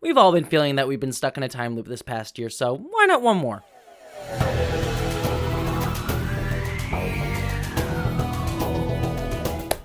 we've all been feeling that we've been stuck in a time loop this past year, so why not one more?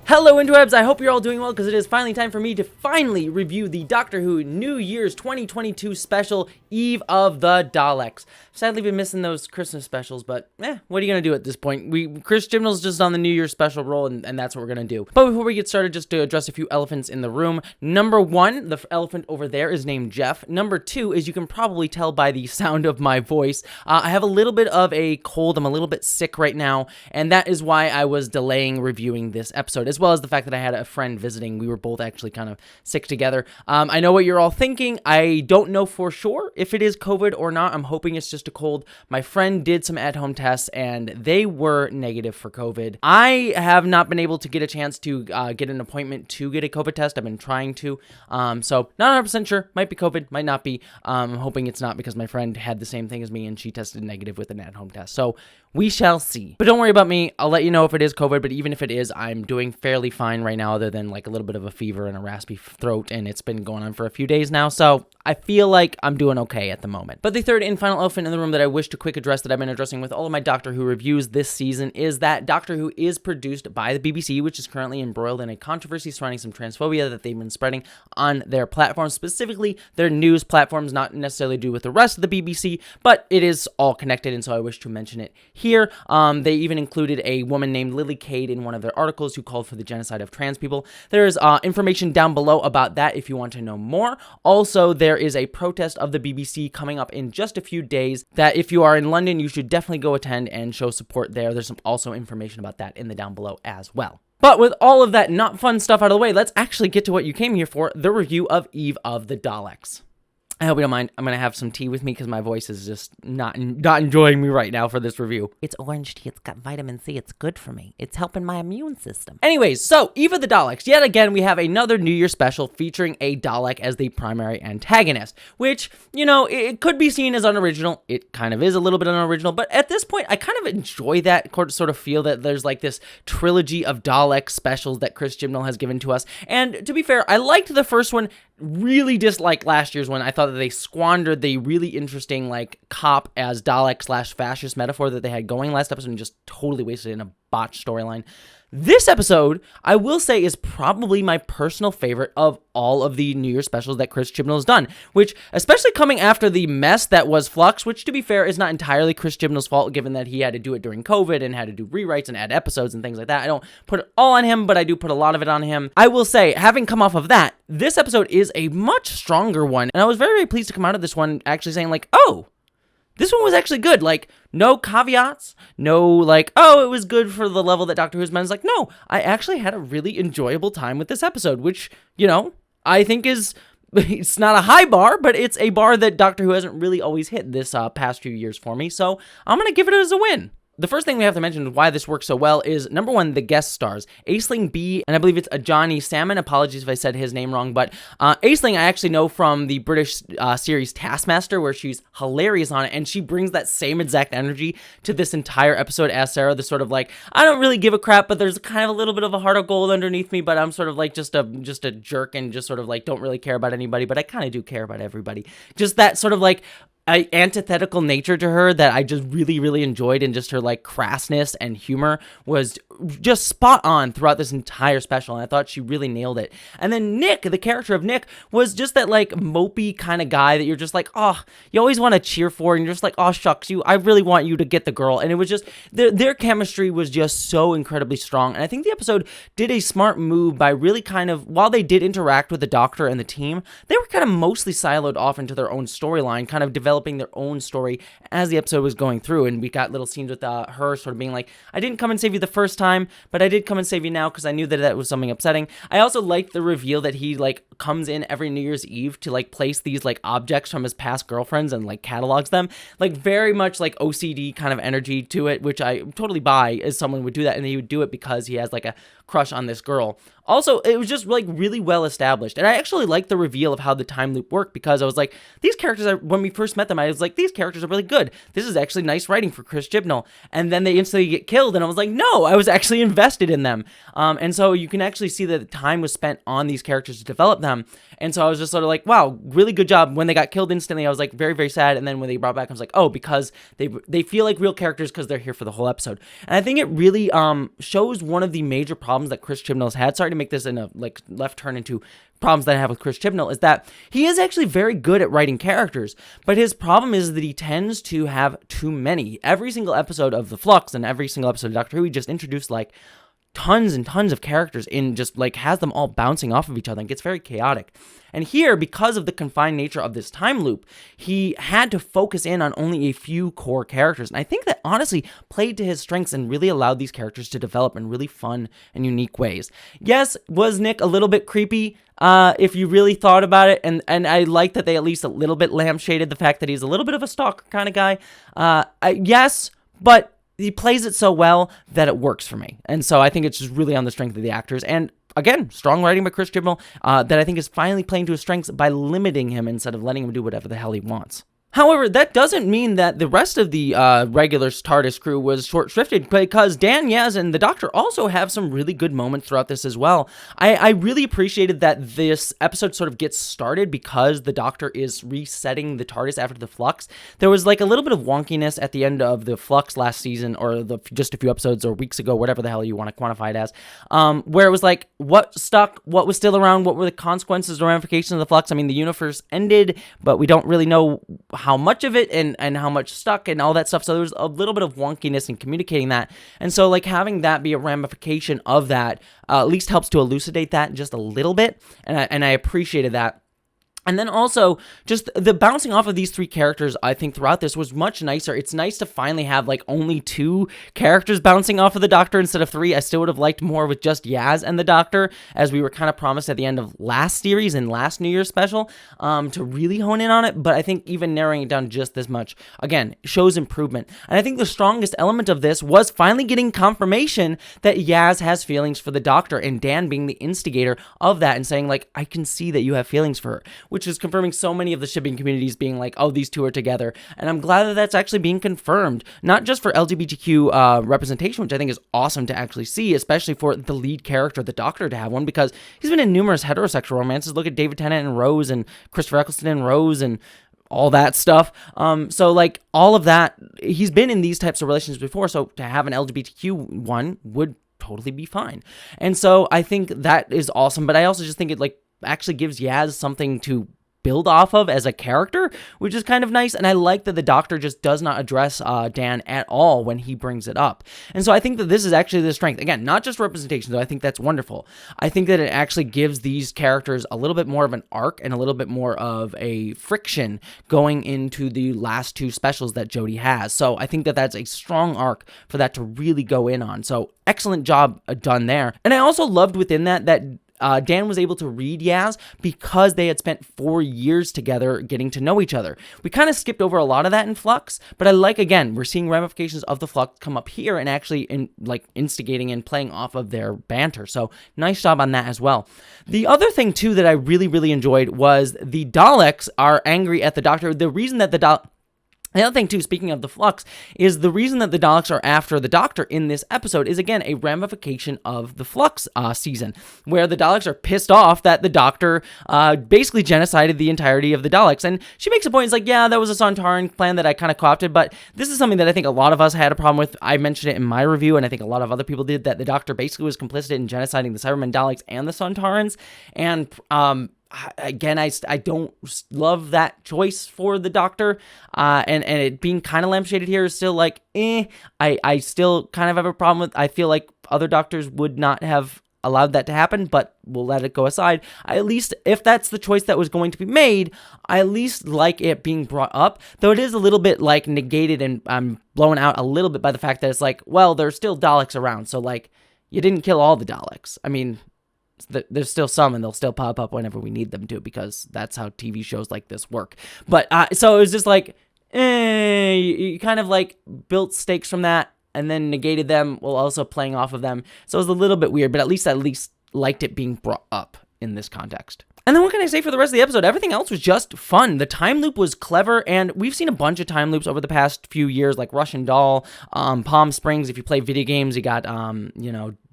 Hello interwebs, I hope you're all doing well because it is finally time for me to finally review the Doctor Who New Year's 2022 special, Eve of the Daleks. Sadly been missing those Christmas specials, but what are you going to do at this point? Chris Chibnall's just on the New Year's special roll, and that's what we're going to do. But before we get started, just to address a few elephants in the room. Number one, the elephant over there is named Jeff. Number two, as you can probably tell by the sound of my voice, I have a little bit of a cold. I'm a little bit sick right now, and that is why I was delaying reviewing this episode, as well as the fact that I had a friend visiting. We were both actually kind of sick together. I know what you're all thinking. I don't know for sure if it is COVID or not. I'm hoping it's just a cold. My friend did some at-home tests, and they were negative for COVID. I have not been able to get a chance to get an appointment to get a COVID test. I've been trying to. So not 100% sure. Might be COVID, might not be. I'm hoping it's not because my friend had the same thing as me, and she tested negative with an at-home test. So we shall see. But don't worry about me. I'll let you know if it is COVID, but even if it is, I'm doing fairly fine right now, other than like a little bit of a fever and a raspy throat, and it's been going on for a few days now, so I feel like I'm doing okay at the moment. But the third and final elephant in the room that I wish to quick address that I've been addressing with all of my Doctor Who reviews this season is that Doctor Who is produced by the BBC, which is currently embroiled in a controversy surrounding some transphobia that they've been spreading on their platforms, specifically their news platforms, not necessarily to do with the rest of the BBC, but it is all connected, and so I wish to mention it here. They even included a woman named Lily Cade in one of their articles who called for the genocide of trans people. There's information down below about that if you want to know more. Also, there is a protest of the BBC coming up in just a few days that if you are in London, you should definitely go attend and show support there. There's also information about that in the down below as well. But with all of that not fun stuff out of the way, let's actually get to what you came here for, the review of Eve of the Daleks. I hope you don't mind. I'm going to have some tea with me because my voice is just not enjoying me right now for this review. It's orange tea. It's got vitamin C. It's good for me. It's helping my immune system. Anyways, so Eve of the Daleks. Yet again, we have another New Year special featuring a Dalek as the primary antagonist, which, you know, it could be seen as unoriginal. It kind of is a little bit unoriginal, but at this point, I kind of enjoy that, sort of feel that there's like this trilogy of Dalek specials that Chris Chibnall has given to us. And to be fair, I liked the first one. Really disliked last year's one. I thought that they squandered the really interesting like cop as Dalek / fascist metaphor that they had going last episode and just totally wasted it in a botched storyline. This episode, I will say, is probably my personal favorite of all of the New Year specials that Chris Chibnall has done, which, especially coming after the mess that was Flux, which, to be fair, is not entirely Chris Chibnall's fault, given that he had to do it during COVID and had to do rewrites and add episodes and things like that. I don't put it all on him, but I do put a lot of it on him. I will say, having come off of that, this episode is a much stronger one, and I was very, very pleased to come out of this one actually saying, like, oh, this one was actually good. Like, no caveats, no like, oh, it was good for the level that Doctor Who's meant. It's like, no, I actually had a really enjoyable time with this episode, which, you know, I think is, it's not a high bar, but it's a bar that Doctor Who hasn't really always hit this past few years for me. So I'm going to give it as a win. The first thing we have to mention why this works so well is, number one, the guest stars. Aisling B, and I believe it's Johnny Salmon. Apologies if I said his name wrong, but Aisling I actually know from the British series Taskmaster, where she's hilarious on it, and she brings that same exact energy to this entire episode as Sarah, the sort of like, I don't really give a crap, but there's kind of a little bit of a heart of gold underneath me, but I'm sort of like just a jerk and just sort of like don't really care about anybody, but I kind of do care about everybody. Just that sort of like antithetical nature to her that I just really, really enjoyed, and just her like crassness and humor was just spot on throughout this entire special, and I thought she really nailed it. And then Nick, the character of Nick, was just that like mopey kind of guy that you're just like, oh, you always want to cheer for, and you're just like, oh shucks, I really want you to get the girl. And it was just, their chemistry was just so incredibly strong, and I think the episode did a smart move by really kind of, while they did interact with the Doctor and the team, they were kind of mostly siloed off into their own storyline, kind of developing their own story as the episode was going through. And we got little scenes with her sort of being like, I didn't come and save you the first time, but I did come and save you now because I knew that was something upsetting. I also liked the reveal that he like comes in every New Year's Eve to like place these like objects from his past girlfriends and like catalogs them, like very much like OCD kind of energy to it, which I totally buy as someone would do that. And he would do it because he has like a crush on this girl. Also, it was just like really well established. And I actually liked the reveal of how the time loop worked, because I was like, these characters, when we first met them, I was like, these characters are really good. This is actually nice writing for Chris Chibnall. And then they instantly get killed. And I was like, no, I was actually invested in them. And so you can actually see that the time was spent on these characters to develop them. And so I was just sort of like, wow, really good job. When they got killed instantly, I was like very, very sad. And then when they brought back, I was like, oh, because they feel like real characters because they're here for the whole episode. And I think it really shows one of the major problems that Chris Chibnall's had. Sorry to make this in a like left turn into problems that I have with Chris Chibnall, is that he is actually very good at writing characters, but his problem is that he tends to have too many. Every single episode of The Flux and every single episode of Doctor Who, he just introduced like tons and tons of characters in, just like has them all bouncing off of each other and gets very chaotic. And here, because of the confined nature of this time loop, he had to focus in on only a few core characters. And I think that honestly played to his strengths and really allowed these characters to develop in really fun and unique ways. Yes, was Nick a little bit creepy? If you really thought about it, and I like that they at least a little bit lampshaded the fact that he's a little bit of a stalker kind of guy. Yes, but he plays it so well that it works for me. And so I think it's just really on the strength of the actors. And again, strong writing by Chris Chibnall that I think is finally playing to his strengths by limiting him instead of letting him do whatever the hell he wants. However, that doesn't mean that the rest of the regular TARDIS crew was short-shrifted, because Dan, Yaz, and the Doctor also have some really good moments throughout this as well. I really appreciated that this episode sort of gets started because the Doctor is resetting the TARDIS after the Flux. There was like a little bit of wonkiness at the end of the Flux last season, or just a few episodes or weeks ago, whatever the hell you want to quantify it as, where it was like, what stuck, what was still around, what were the consequences or ramifications of the Flux? I mean, the universe ended, but we don't really know how much of it and how much stuck and all that stuff. So there was a little bit of wonkiness in communicating that. And so like having that be a ramification of that at least helps to elucidate that just a little bit. And I appreciated that. And then also, just the bouncing off of these three characters, I think, throughout this was much nicer. It's nice to finally have, like, only two characters bouncing off of the Doctor instead of three. I still would have liked more with just Yaz and the Doctor, as we were kind of promised at the end of last series and last New Year's special, to really hone in on it. But I think even narrowing it down just this much, again, shows improvement. And I think the strongest element of this was finally getting confirmation that Yaz has feelings for the Doctor, and Dan being the instigator of that and saying, like, I can see that you have feelings for her, which is confirming so many of the shipping communities being like, oh, these two are together. And I'm glad that that's actually being confirmed, not just for LGBTQ representation, which I think is awesome to actually see, especially for the lead character, the Doctor, to have one, because he's been in numerous heterosexual romances. Look at David Tennant and Rose, and Christopher Eccleston and Rose, and all that stuff. So like all of that, he's been in these types of relationships before. So to have an LGBTQ one would totally be fine. And so I think that is awesome. But I also just think it like actually gives Yaz something to build off of as a character, which is kind of nice. And I like that the Doctor just does not address Dan at all when he brings it up. And so I think that this is actually the strength. Again, not just representation, though I think that's wonderful. I think that it actually gives these characters a little bit more of an arc and a little bit more of a friction going into the last two specials that Jodie has. So I think that that's a strong arc for that to really go in on. So excellent job done there. And I also loved within that Dan was able to read Yaz because they had spent 4 years together getting to know each other. We kind of skipped over a lot of that in Flux, but I like, again, we're seeing ramifications of the Flux come up here and actually instigating and playing off of their banter. So nice job on that as well. The other thing too that I really, really enjoyed was the Daleks are angry at the Doctor. The reason that the other thing, too, speaking of the Flux, is the reason that the Daleks are after the Doctor in this episode is, again, a ramification of the Flux season, where the Daleks are pissed off that the Doctor basically genocided the entirety of the Daleks. And she makes a point, it's like, yeah, that was a Sontaran plan that I kind of co-opted, but this is something that I think a lot of us had a problem with. I mentioned it in my review, and I think a lot of other people did, that the Doctor basically was complicit in genociding the Cybermen, Daleks, and the Sontarans. And again, I don't love that choice for the Doctor, and it being kind of lampshaded here is still like, I still kind of have a problem with. I feel like other Doctors would not have allowed that to happen, but we'll let it go aside. At least, if that's the choice that was going to be made, I at least like it being brought up, though it is a little bit like negated and blown out a little bit by the fact that it's like, well, there's still Daleks around, so like, you didn't kill all the Daleks. I mean, there's still some, and they'll still pop up whenever we need them to, because that's how TV shows like this work. But so it was just like, you kind of like built stakes from that. and then negated them while also playing off of them. So it was a little bit weird, but at least liked it being brought up in this context. And then what can I say for the rest of the episode? Everything else was just fun. The time loop was clever, and we've seen a bunch of time loops over the past few years, like Russian Doll, Palm Springs. If you play video games, you got,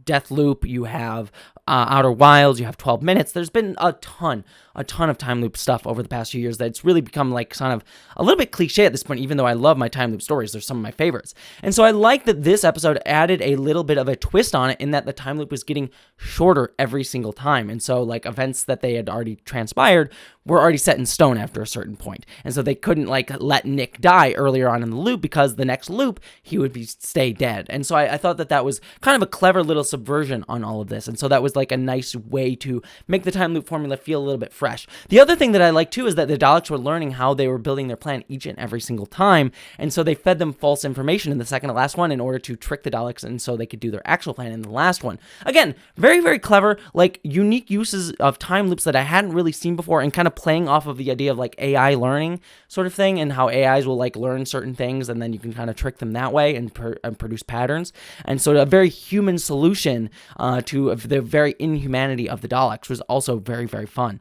Death Loop, you have Outer Wilds, you have 12 Minutes. There's been a ton of time loop stuff over the past few years that's really become like kind of a little bit cliche at this point, even though I love my time loop stories. They're some of my favorites. And so I like that this episode added a little bit of a twist on it in that the time loop was getting shorter every single time. And so like events that they had already transpired were already set in stone after a certain point. And so they couldn't like let Nick die earlier on in the loop because the next loop he would stay dead. And so I thought that was kind of a clever little subversion on all of this. And so that was like a nice way to make the time loop formula feel a little bit fresh. The other thing that I like too is that the Daleks were learning how they were building their plan each and every single time. And so they fed them false information in the second to last one in order to trick the Daleks and so they could do their actual plan in the last one. Again, very, very clever, like unique uses of time loops that I hadn't really seen before, and kind of playing off of the idea of like AI learning sort of thing, and how AIs will like learn certain things and then you can kind of trick them that way and produce patterns. And so a very human solution to the very inhumanity of the Daleks was also very, very fun.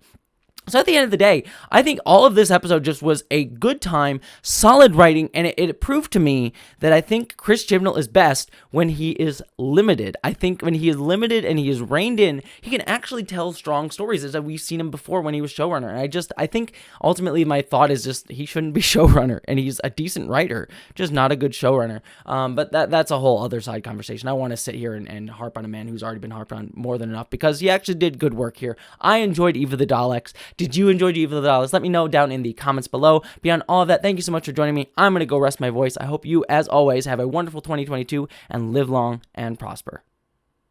So at the end of the day, I think all of this episode just was a good time, solid writing, and it proved to me that I think Chris Chibnall is best when he is limited. I think when he is limited and he is reined in, he can actually tell strong stories, as we've seen him before when he was showrunner. And I think ultimately my thought is just he shouldn't be showrunner, and he's a decent writer, just not a good showrunner. But that's a whole other side conversation. I want to sit here and harp on a man who's already been harped on more than enough, because he actually did good work here. I enjoyed Eve of the Daleks. Did you enjoy Eve of the Daleks? Let me know down in the comments below. Beyond all of that, thank you so much for joining me. I'm going to go rest my voice. I hope you, as always, have a wonderful 2022 and live long and prosper.